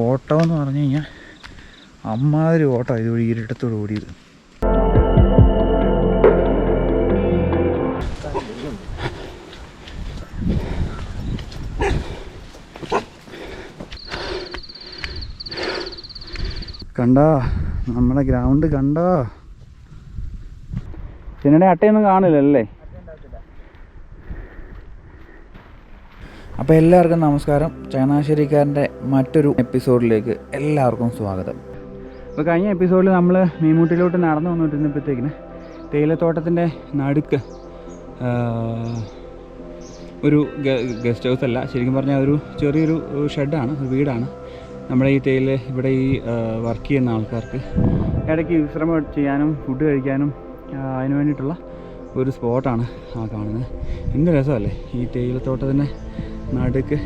ഓട്ടം എന്ന് പറഞ്ഞു കഴിഞ്ഞാൽ അമ്മാതിരി ഓട്ടം ഇതുവഴി ഇരിട്ടത്തോട് ഓടിയത്. കണ്ടോ നമ്മുടെ ഗ്രൗണ്ട് കണ്ടോ? ചിന്നയുടെ അട്ടയൊന്നും കാണില്ലല്ലേ? അപ്പോൾ എല്ലാവർക്കും നമസ്കാരം. ചങ്ങനാശ്ശേരിക്കാരൻ്റെ മറ്റൊരു എപ്പിസോഡിലേക്ക് എല്ലാവർക്കും സ്വാഗതം. അപ്പോൾ കഴിഞ്ഞ എപ്പിസോഡിൽ നമ്മൾ മീൻമുട്ടിയിലോട്ട് നടന്നു വന്നിട്ടിരുന്നപ്പോഴത്തേക്കിന് തേയിലത്തോട്ടത്തിൻ്റെ നടുക്ക് ഒരു ഗസ്റ്റ് ഹൗസ് അല്ല, ശരിക്കും പറഞ്ഞാൽ ഒരു ചെറിയൊരു ഷെഡാണ്, ഒരു വീടാണ്. നമ്മുടെ ഈ ഇവിടെ ഈ വർക്ക് ചെയ്യുന്ന ആൾക്കാർക്ക് ഇടയ്ക്ക് വിശ്രമം ചെയ്യാനും ഫുഡ് കഴിക്കാനും അതിന് വേണ്ടിയിട്ടുള്ള ഒരു സ്പോട്ടാണ് ആ കാണുന്നത്. എന്ത് രസമല്ലേ ഈ തേയിലത്തോട്ടത്തിൻ്റെ നടുക്ക്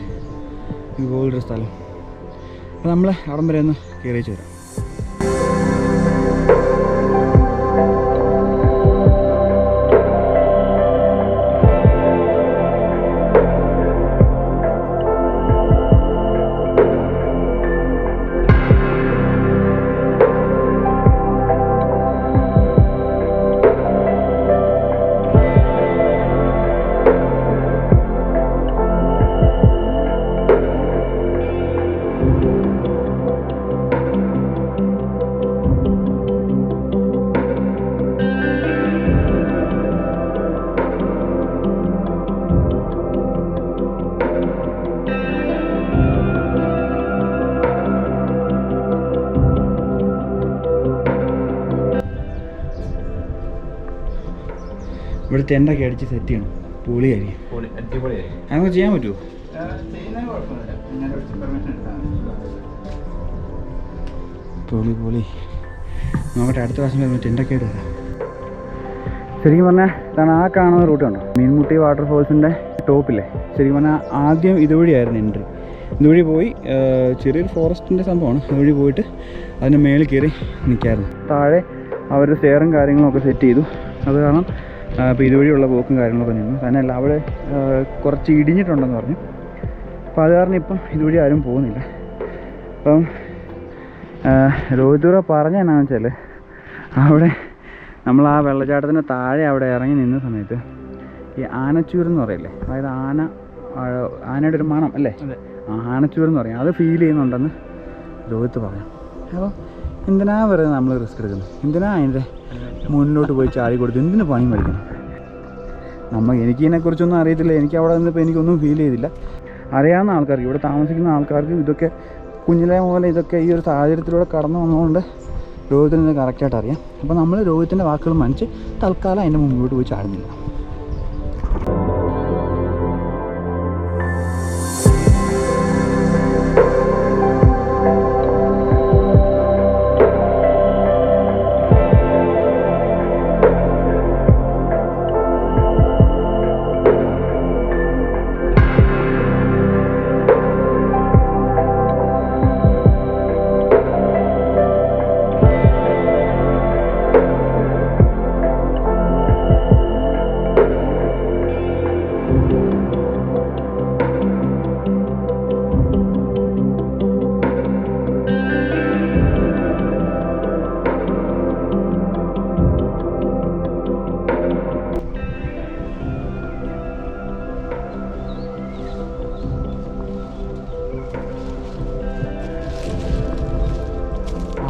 ഇതുപോലൊരു സ്ഥലം. അപ്പോൾ നമ്മൾ അവിടം വരെ ഒന്ന് കയറിച്ച് വരാം. ഇവിടെ ടെൻ്റൊക്കെ അടിച്ച് സെറ്റ് ചെയ്യണം. പൊളിയായിരിക്കും. അങ്ങനെ ചെയ്യാൻ പറ്റുമോ? പൊളി നോക്കട്ടെ, അടുത്ത പ്രാവശ്യം വരുമ്പോൾ ടെൻ്റൊക്കെ ആയിട്ട് വരാം. ശരിക്കും പറഞ്ഞാൽ ഇതാണ് ആ കാണുന്ന റൂട്ട് കണ്ടോ, മീൻമുട്ടി വാട്ടർഫോൾസിൻ്റെ ടോപ്പില്ലേ. ശരിക്കും പറഞ്ഞാൽ ആദ്യം ഇതുവഴിയായിരുന്നു എൻട്രി. ഇതുവഴി പോയി ചെറിയൊരു ഫോറസ്റ്റിൻ്റെ സംഭവമാണ്. അതുവഴി പോയിട്ട് അതിൻ്റെ മേളിൽ കയറി നിൽക്കായിരുന്നു. താഴെ അവർ സ്റ്റെയറും കാര്യങ്ങളൊക്കെ സെറ്റ് ചെയ്തു. അത് കാരണം അപ്പോൾ ഇതുവഴിയുള്ള പോക്കും കാര്യങ്ങളൊക്കെ നിന്നു. തന്നെയല്ല അവിടെ കുറച്ച് ഇടിഞ്ഞിട്ടുണ്ടെന്ന് പറഞ്ഞു. അപ്പോൾ അത് കാരണം ഇപ്പം ഇതുവഴി ആരും പോകുന്നില്ല. അപ്പം രോഹിതൂറ പറഞ്ഞ എന്നാന്ന് വെച്ചാൽ അവിടെ നമ്മൾ ആ വെള്ളച്ചാട്ടത്തിൻ്റെ താഴെ അവിടെ ഇറങ്ങി നിന്ന സമയത്ത് ഈ ആനച്ചൂരെന്ന് പറയില്ലേ, അതായത് ആനയുടെ ഒരു മണം അല്ലേ, ആനച്ചൂരെന്ന് പറയും, അത് ഫീൽ ചെയ്യുന്നുണ്ടെന്ന് രോഹിത്ത് പറഞ്ഞു. അപ്പോൾ എന്തിനാ വെറുതെ നമ്മൾ റിസ്ക് എടുക്കുന്നത്? എന്തിനാ അതിൻ്റെ മുന്നിലോട്ട് പോയി ചാടി കൊടുത്ത് എന്തിനു പണി മേടിക്കണം? എനിക്ക് ഇതിനെക്കുറിച്ചൊന്നും അറിയത്തില്ല. എനിക്ക് അവിടെ നിന്നപ്പോൾ എനിക്കൊന്നും ഫീൽ ചെയ്തില്ല. അറിയാവുന്ന ആൾക്കാർക്ക്, ഇവിടെ താമസിക്കുന്ന ആൾക്കാർക്ക് ഇതൊക്കെ കുഞ്ഞിലെ പോലെ ഇതൊക്കെ ഈ ഒരു സാഹചര്യത്തിലൂടെ കടന്നു വന്നതുകൊണ്ട് രോഹിത്തിന് ഇത് കറക്റ്റായിട്ട് അറിയാം. അപ്പോൾ നമ്മൾ രോഹിത്തിൻ്റെ വാക്കുകൾ മനസ്സിച്ച് തൽക്കാലം അതിൻ്റെ മുമ്പിലോട്ട് പോയി ചാടുന്നില്ല.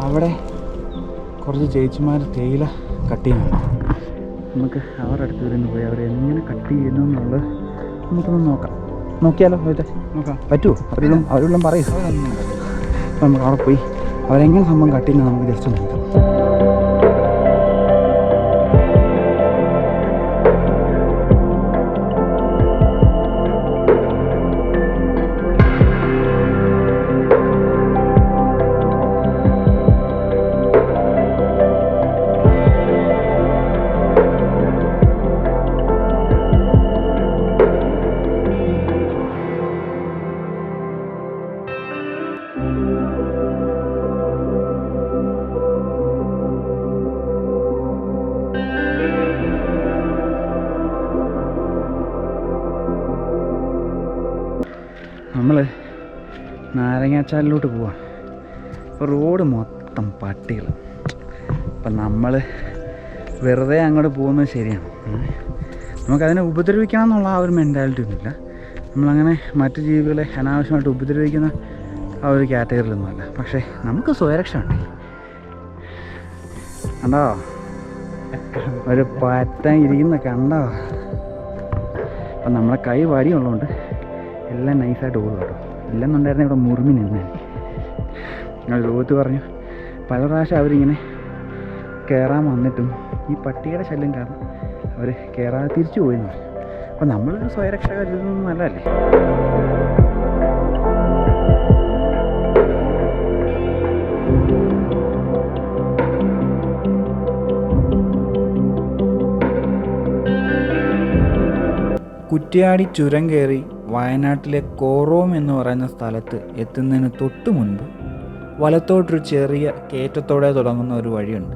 അവിടെ കുറച്ച് ചേച്ചിമാർ തേയില കട്ട് ചെയ്യുന്നുണ്ട്. നമുക്ക് അവരുടെ അടുത്ത് വരുന്നു പോയി അവരെങ്ങനെ കട്ട് ചെയ്യുന്നു എന്നുള്ളത് നമുക്കൊന്ന് നോക്കിയാലോ? നോക്കാം പറ്റുമോ? അവരെല്ലാം പറയും. അപ്പോൾ നമുക്ക് അവിടെ പോയി അവരെങ്ങനെ സംഭവം കട്ട് ചെയ്യുന്നത് നമുക്ക് ജസ്റ്റ് നോക്കാം. നമ്മൾ നാരങ്ങാച്ചാലിലോട്ട് പോവാം. റോഡ് മൊത്തം പട്ടികൾ. അപ്പം നമ്മൾ വെറുതെ അങ്ങോട്ട് പോകുന്നത് ശരിയാണ്. നമുക്കതിനെ ഉപദ്രവിക്കണം എന്നുള്ള ആ ഒരു മെൻറ്റാലിറ്റി ഒന്നുമില്ല. നമ്മളങ്ങനെ മറ്റു ജീവികളെ അനാവശ്യമായിട്ട് ഉപദ്രവിക്കുന്ന ആ ഒരു കാറ്റഗറിയിലൊന്നുമല്ല. പക്ഷേ നമുക്ക് സ്വയരക്ഷ ഉണ്ട്. കണ്ടോ ഒരു പാറ്റ ഇരിക്കുന്ന കണ്ടോ? അപ്പം നമ്മളെ കൈ വടിയുള്ളതുകൊണ്ട് എല്ലാം നൈസായിട്ട് ഓടും കേട്ടോ. ഇല്ലെന്നുണ്ടായിരുന്നെ ഇവിടെ മുറിമി നിന്ന് ഞങ്ങൾ ലോകത്ത് പറഞ്ഞു പല പ്രാവശ്യം അവരിങ്ങനെ കയറാൻ വന്നിട്ടും ഈ പട്ടിയുടെ ശല്യം കാരണം അവർ കയറാതെ തിരിച്ചു പോയെന്ന് പറഞ്ഞു. അപ്പം നമ്മളൊരു സ്വയരക്ഷ കരുതുന്നൊന്നും നല്ലതല്ലേ. കുറ്റ്യാടി ചുരം കയറി വയനാട്ടിലെ കോറോം എന്ന് പറയുന്ന സ്ഥലത്ത് എത്തുന്നതിന് തൊട്ട് മുൻപ് വലത്തോട്ടൊരു ചെറിയ കയറ്റത്തോടെ തുടങ്ങുന്ന ഒരു വഴിയുണ്ട്.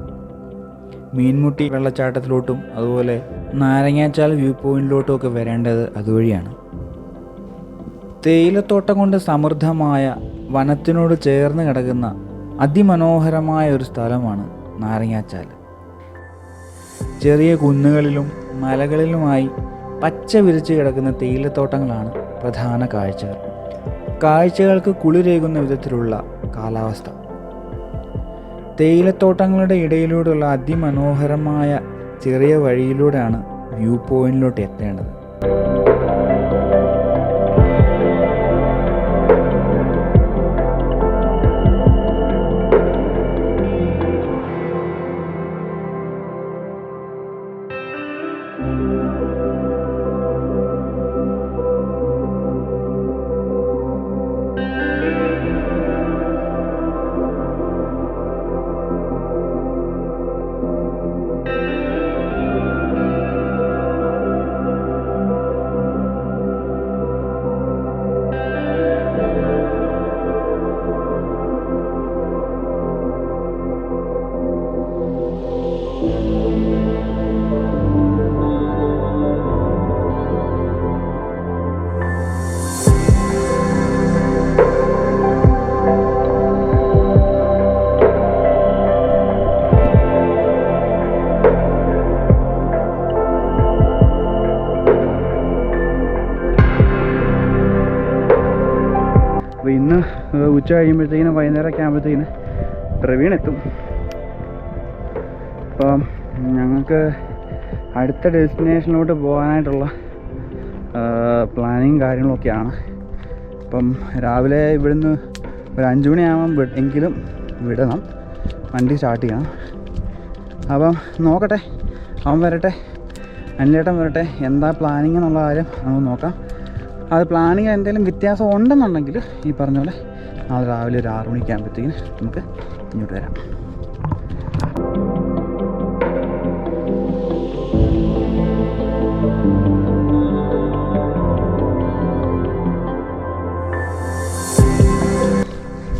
മീൻമുട്ടി വെള്ളച്ചാട്ടത്തിലോട്ടും അതുപോലെ നാരങ്ങാച്ചാൽ വ്യൂ പോയിന്റിലോട്ടും ഒക്കെ വരേണ്ടത് അതുവഴിയാണ്. തേയിലത്തോട്ടം കൊണ്ട് സമൃദ്ധമായ വനത്തിനോട് ചേർന്ന് കിടക്കുന്ന അതിമനോഹരമായ ഒരു സ്ഥലമാണ് നാരങ്ങാച്ചാൽ. ചെറിയ കുന്നുകളിലും മലകളിലുമായി പച്ച വിരിച്ച് കിടക്കുന്ന തേയിലത്തോട്ടങ്ങളാണ് പ്രധാന കാഴ്ചകൾ. കാഴ്ചകൾക്ക് കുളിരേകുന്ന വിധത്തിലുള്ള കാലാവസ്ഥ. തേയിലത്തോട്ടങ്ങളുടെ ഇടയിലൂടെയുള്ള അതിമനോഹരമായ ചെറിയ വഴിയിലൂടെയാണ് വ്യൂ പോയിന്റിലോട്ട് എത്തേണ്ടത്. അപ്പോൾ ഇന്ന് ഉച്ച കഴിയുമ്പോഴത്തേക്കിനും വൈകുന്നേരമൊക്കെ ആകുമ്പോഴത്തേക്കിന് പ്രവീൺ എത്തും. അപ്പം ഞങ്ങൾക്ക് അടുത്ത ഡെസ്റ്റിനേഷനിലോട്ട് പോകാനായിട്ടുള്ള പ്ലാനിങ് കാര്യങ്ങളൊക്കെയാണ്. അപ്പം രാവിലെ ഇവിടുന്ന് ഒരു 5 മണിയാകുമ്പം എങ്കിലും വിടണം, വണ്ടി സ്റ്റാർട്ട് ചെയ്യണം. അപ്പം നോക്കട്ടെ, അവൻ വരട്ടെ, അനിലേട്ടൻ വരട്ടെ, എന്താ പ്ലാനിങ് എന്നുള്ള കാര്യം നമുക്ക് നോക്കാം. അത് പ്ലാനിങ് എന്തെങ്കിലും വ്യത്യാസം ഉണ്ടെന്നുണ്ടെങ്കിൽ ഈ പറഞ്ഞ പോലെ നാളെ രാവിലെ ഒരു 6 മണിക്കാകുമ്പോഴത്തേക്കിന് നമുക്ക് ഇങ്ങോട്ട് വരാം.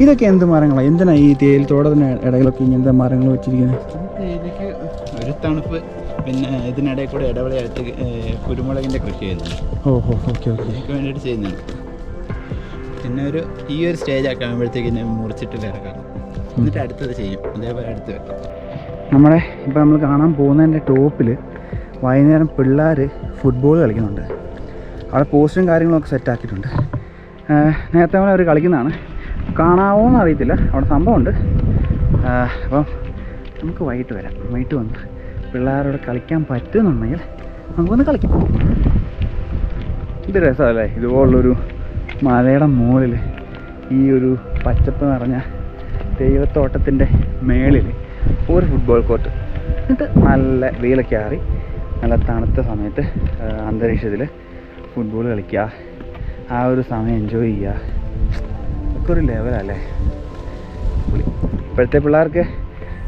ഇതൊക്കെ എന്ത് മരങ്ങളാണ്? എന്തിനാണ് ഈ തേയിലത്തോട്ടത്തിന് ഇടയിലൊക്കെ ഇങ്ങനത്തെ മരങ്ങൾ വെച്ചിരിക്കുന്നത്? തേയിലയ്ക്ക് ഒരു തണുപ്പ്, പിന്നെ ഇതിനിടയിൽ കൂടെ ഇടവേളയായിട്ട് കുരുമുളകിൻ്റെ കൃഷി ചെയ്യുന്നുണ്ട്. ഓഹോ, ഓക്കെ ഓക്കെ. അതിന് വേണ്ടിയിട്ട് ചെയ്യുന്നതാണ്. പിന്നെ ഈ ഒരു സ്റ്റേജൊക്കെ ആകുമ്പോഴത്തേക്ക് മുറിച്ചിട്ട് ഇറക്കാം, എന്നിട്ട് അടുത്തത് ചെയ്യും, അതേപോലെ അടുത്ത് വെക്കാം. നമ്മുടെ ഇപ്പോൾ നമ്മൾ കാണാൻ പോകുന്നതിൻ്റെ ടോപ്പിൽ വൈകുന്നേരം പിള്ളേർ ഫുട്ബോൾ കളിക്കുന്നുണ്ട്. അവിടെ പോസ്റ്റും കാര്യങ്ങളൊക്കെ സെറ്റാക്കിയിട്ടുണ്ട്. നേരത്തെ പോലെ അവർ കളിക്കുന്നതാണ്, കാണാവോ എന്ന് അറിയത്തില്ല. അവിടെ സംഭവമുണ്ട്. അപ്പം നമുക്ക് വൈകിട്ട് വരാം. വൈകിട്ട് വന്ന് പിള്ളേരോട് കളിക്കാൻ പറ്റുന്നുണ്ടെങ്കിൽ നമുക്കൊന്ന് കളിക്കാം. ഇത് രസമല്ലേ, ഇതുപോലുള്ളൊരു മലയുടെ മുകളിൽ ഈ ഒരു പച്ചപ്പ് നിറഞ്ഞ തേയിലത്തോട്ടത്തിൻ്റെ മേളിൽ ഒരു ഫുട്ബോൾ കോർട്ട്, എന്നിട്ട് നല്ല വെയിലൊക്കെ ആറി നല്ല തണുത്ത സമയത്ത് അന്തരീക്ഷത്തിൽ ഫുട്ബോൾ കളിക്കുക, ആ ഒരു സമയം എൻജോയ് ചെയ്യുക, ഒക്കെ ഒരു ലെവലല്ലേ. ഇപ്പോഴത്തെ പിള്ളേർക്ക്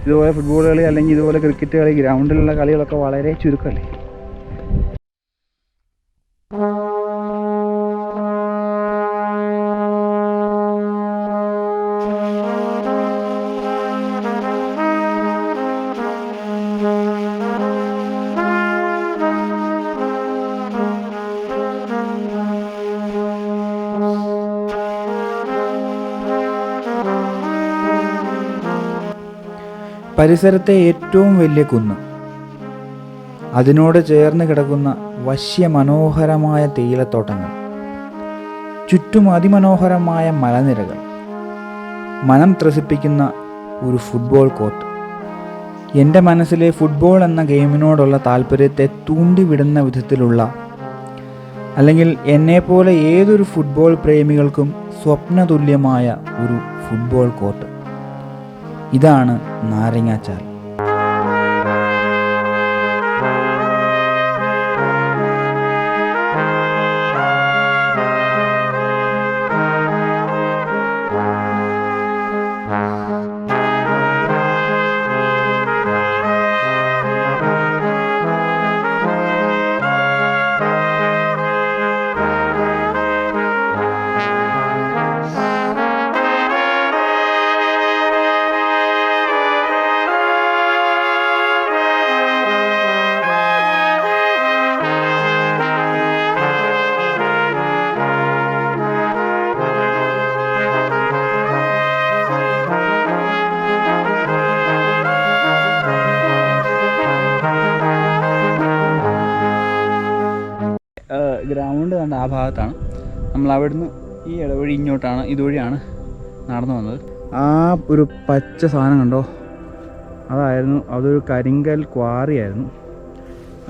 ഇതുപോലെ ഫുട്ബോൾ കളി അല്ലെങ്കിൽ ഇതുപോലെ ക്രിക്കറ്റ് കളി, ഗ്രൗണ്ടിലുള്ള കളികളൊക്കെ വളരെ ചുരുക്കമല്ലേ. പരിസരത്തെ ഏറ്റവും വലിയ കുന്ന്, അതിനോട് ചേർന്ന് കിടക്കുന്ന വശ്യമനോഹരമായ തേയിലത്തോട്ടങ്ങൾ, ചുറ്റും അതിമനോഹരമായ മലനിരകൾ, മനം ത്രസിപ്പിക്കുന്ന ഒരു ഫുട്ബോൾ കോർട്ട്. എൻ്റെ മനസ്സിലെ ഫുട്ബോൾ എന്ന ഗെയിമിനോടുള്ള താല്പര്യത്തെ തൂണ്ടിവിടുന്ന വിധത്തിലുള്ള, അല്ലെങ്കിൽ എന്നെപ്പോലെ ഏതൊരു ഫുട്ബോൾ പ്രേമികൾക്കും സ്വപ്നതുല്യമായ ഒരു ഫുട്ബോൾ കോർട്ട്. ഇതാണ് നാരങ്ങാച്ചാൽ. ഗ്രൗണ്ട് കണ്ട ആ ഭാഗത്താണ്. നമ്മൾ അവിടുന്ന് ഈ ഇടവഴി ഇങ്ങോട്ടാണ്, ഇതുവഴിയാണ് നടന്നു വന്നത്. ആ ഒരു പച്ച സാധനം കണ്ടോ, അതൊരു കരിങ്കൽ ക്വാറിയായിരുന്നു.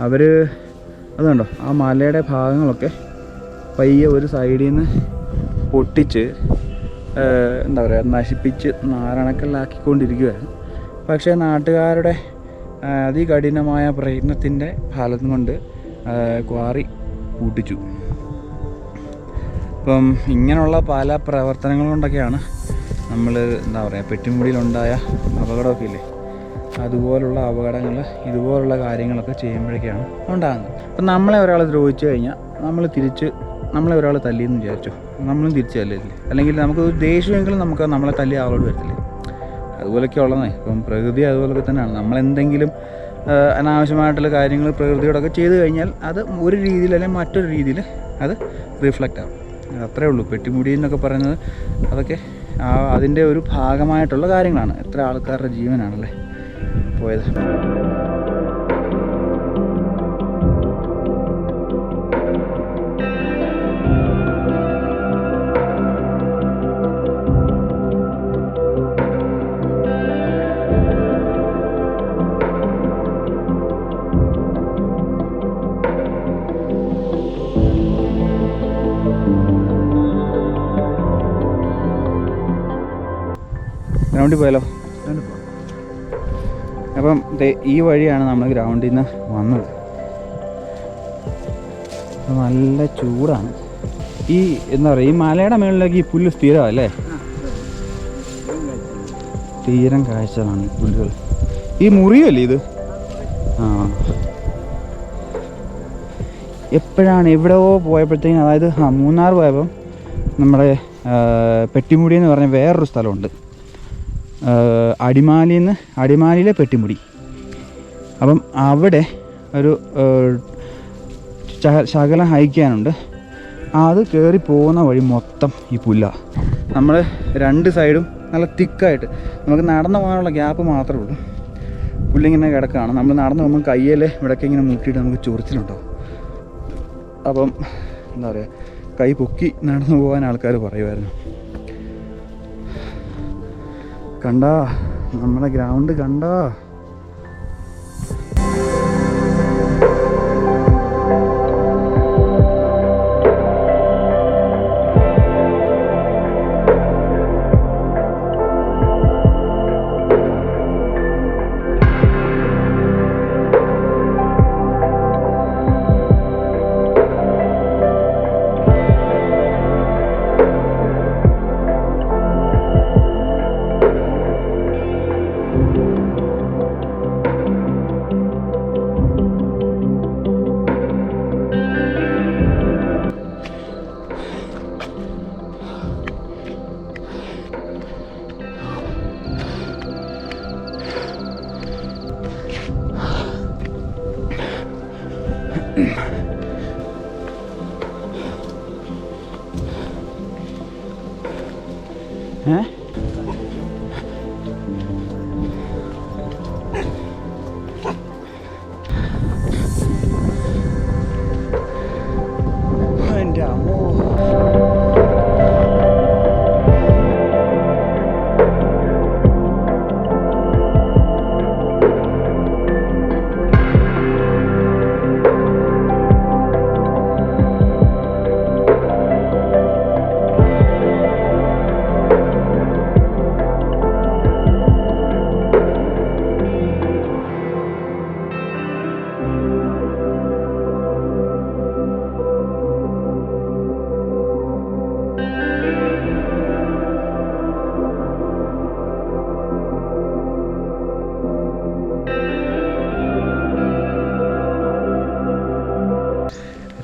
അത് കണ്ടോ, ആ മലയുടെ ഭാഗങ്ങളൊക്കെ പയ്യെ ഒരു സൈഡിൽ നിന്ന് പൊട്ടിച്ച് എന്താ പറയുക, നശിപ്പിച്ച് നാരണക്കല്ലാക്കിക്കൊണ്ടിരിക്കുകയായിരുന്നു. പക്ഷേ നാട്ടുകാരുടെ അതികഠിനമായ പ്രയത്നത്തിൻ്റെ ഫലം കൊണ്ട് ക്വാറി പൂട്ടിച്ചു. അപ്പം ഇങ്ങനെയുള്ള പല പ്രവർത്തനങ്ങൾ കൊണ്ടൊക്കെയാണ് നമ്മൾ എന്താ പറയുക, പെട്ടിമുടിയിലുണ്ടായ അപകടമൊക്കെ ഇല്ലേ, അതുപോലുള്ള അപകടങ്ങൾ, ഇതുപോലുള്ള കാര്യങ്ങളൊക്കെ ചെയ്യുമ്പോഴൊക്കെയാണ് ഉണ്ടാകുന്നത്. അപ്പം നമ്മളെ ഒരാൾ ദ്രോഹിച്ചു കഴിഞ്ഞാൽ നമ്മളെ ഒരാൾ തല്ലിയെന്ന് വിചാരിച്ചോ, നമ്മളും തിരിച്ചു തല്ലില്ലേ, അല്ലെങ്കിൽ നമുക്ക് ഒരു ദേഷ്യമെങ്കിലും നമുക്ക് നമ്മളെ തല്ലി ആളോട് വരത്തില്ലേ, അതുപോലൊക്കെ ഉള്ളതേ. ഇപ്പം പ്രകൃതി അതുപോലൊക്കെ തന്നെയാണ്. നമ്മളെന്തെങ്കിലും അനാവശ്യമായിട്ടുള്ള കാര്യങ്ങൾ പ്രകൃതിയോടൊക്കെ ചെയ്തു കഴിഞ്ഞാൽ അത് ഒരു രീതിയിൽ അല്ലെങ്കിൽ മറ്റൊരു രീതിയിൽ അത് റിഫ്ലക്റ്റ് ആകും. അത്രേ ഉള്ളൂ. പെട്ടിമുടി എന്നൊക്കെ പറയുന്നത് അതൊക്കെ അതിൻ്റെ ഒരു ഭാഗമായിട്ടുള്ള കാര്യങ്ങളാണ്. എത്ര ആൾക്കാരുടെ ജീവനാണല്ലേ പോയത്. ഗ്രൗണ്ടിൽ പോയാലോ? അപ്പം ഈ വഴിയാണ് നമ്മൾ ഗ്രൗണ്ടിൽ നിന്ന് വന്നത്. നല്ല ചൂടാണ്. ഈ എന്താ പറയുക, ഈ മലയുടെ മുകളിലേക്ക് ഈ പുല്ല് സ്ഥിരമല്ലേ, തീരം കാഴ്ചകളാണ് ഈ പുല്ലുകൾ. ഈ മുറിയല്ലേ ഇത്? ആ, എപ്പോഴാണ് എവിടെയോ പോയപ്പോഴത്തേക്കും, അതായത് മൂന്നാർ പോയപ്പം നമ്മുടെ പെട്ടിമുടി എന്ന് പറഞ്ഞ വേറൊരു സ്ഥലമുണ്ട്, അടിമാലിയിലെ പെട്ടിമുടി. അപ്പം അവിടെ ഒരു ശകലം ഹൈക്കാനുണ്ട്. അത് കയറി പോകുന്ന വഴി മൊത്തം ഈ പുല്ലാണ്. നമ്മൾ രണ്ട് സൈഡും നല്ല തിക്കായിട്ട് നമുക്ക് നടന്നു പോകാനുള്ള ഗ്യാപ്പ് മാത്രമേ ഉള്ളൂ. പുല്ലിങ്ങനെ കിടക്കുകയാണ്. നമ്മൾ നടന്നു പോകുമ്പോൾ കയ്യിൽ ഇവിടെയൊക്കെ ഇങ്ങനെ മുട്ടിയിട്ട് നമുക്ക് ചൊറിച്ചിലുണ്ടാവും. അപ്പം എന്താ പറയുക, കൈ പൊക്കി നടന്നു പോകാൻ ആൾക്കാർ പറയുമായിരുന്നു. കണ്ടാ നമ്മുടെ ഗ്രൗണ്ട് കണ്ടാ.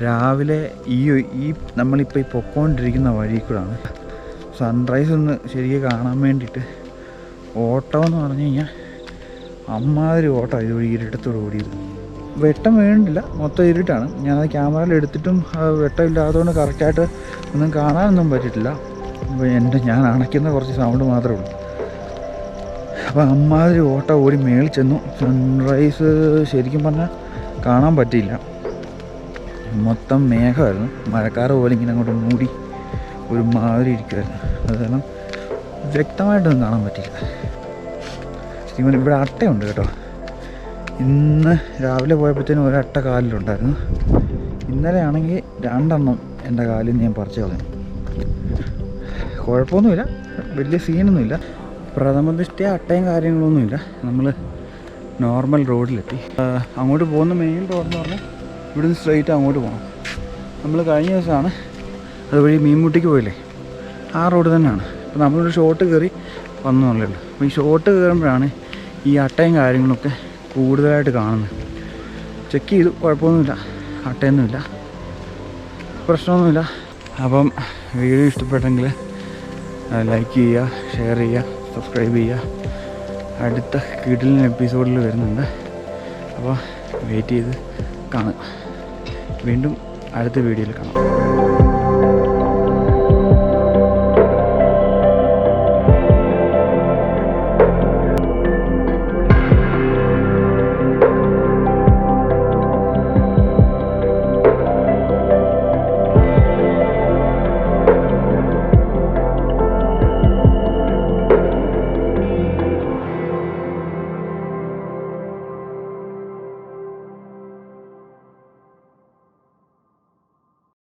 രാവിലെ ഈ നമ്മളിപ്പോൾ ഈ പൊക്കോണ്ടിരിക്കുന്ന വഴി കൂടാണ് സൺറൈസ് ഒന്ന് ശരിക്കും കാണാൻ വേണ്ടിയിട്ട് ഓട്ടമെന്ന് പറഞ്ഞു കഴിഞ്ഞാൽ അമ്മാതിരി ഓട്ടം ഇതുവഴി ഇരുട്ടത്തോട് ഓടിയത്. വെട്ടം വീണില്ല, മൊത്തം ഇരുട്ടാണ്. ഞാനത് ക്യാമറയിൽ എടുത്തിട്ടും വെട്ടം ഇല്ലാത്തതുകൊണ്ട് കറക്റ്റായിട്ട് ഒന്നും കാണാനൊന്നും പറ്റിയിട്ടില്ല. അപ്പോൾ ഞാൻ അണയ്ക്കുന്ന കുറച്ച് സൗണ്ട് മാത്രമേ ഉള്ളൂ. അപ്പോൾ അമ്മാതിരി ഓട്ടം ഓടി മേളിൽ ചെന്നു. സൺറൈസ് ശരിക്കും പറഞ്ഞാൽ കാണാൻ പറ്റിയില്ല, മൊത്തം മേഘമായിരുന്നു. മഴക്കാറ് പോലെ ഇങ്ങനെ അങ്ങോട്ട് മൂടി ഒരു മാതിരി ഇരിക്കുമായിരുന്നു. അത് കാരണം വ്യക്തമായിട്ടൊന്നും കാണാൻ പറ്റിയില്ല. ശരിക്കും ഇവിടെ അട്ടയുണ്ട് കേട്ടോ. ഇന്ന് രാവിലെ പോയപ്പോഴത്തേനും ഒരട്ട കാലിലുണ്ടായിരുന്നു. ഇന്നലെ ആണെങ്കിൽ 2 എണ്ണം എൻ്റെ കാലിൽ നിന്ന് ഞാൻ പറിച്ചു കളഞ്ഞു. കുഴപ്പമൊന്നുമില്ല, വലിയ സീനൊന്നുമില്ല. പ്രഥമ ദൃഷ്ടിയ അട്ടയും കാര്യങ്ങളൊന്നുമില്ല. നമ്മൾ നോർമൽ റോഡിലെത്തി. അങ്ങോട്ട് പോകുന്ന മെയിൻ റോഡെന്ന് പറഞ്ഞാൽ ഇവിടുന്ന് സ്ട്രെയിറ്റ് അങ്ങോട്ട് പോകണം. നമ്മൾ കഴിഞ്ഞ ദിവസമാണ് അതുവഴി മീൻമുട്ടിക്ക് പോയില്ലേ, ആ റോഡ് തന്നെയാണ്. അപ്പോൾ നമ്മളൊരു ഷോട്ട് കയറി വന്നതല്ലേ ഉള്ളൂ. അപ്പോൾ ഈ ഷോട്ട് കയറുമ്പോഴാണ് ഈ അട്ടയും കാര്യങ്ങളൊക്കെ കൂടുതലായിട്ട് കാണുന്നത്. ചെക്ക് ചെയ്തു, കുഴപ്പമൊന്നുമില്ല, അട്ടയൊന്നുമില്ല, പ്രശ്നമൊന്നുമില്ല. അപ്പം വീഡിയോ ഇഷ്ടപ്പെട്ടെങ്കിൽ ലൈക്ക് ചെയ്യുക, ഷെയർ ചെയ്യുക, സബ്സ്ക്രൈബ് ചെയ്യുക. അടുത്ത കിടിലൻ എപ്പിസോഡിൽ വരുന്നുണ്ട്. അപ്പോൾ വെയിറ്റ് ചെയ്ത് കാണുക. വീണ്ടും അടുത്ത വീഡിയോയിൽ കാണാം.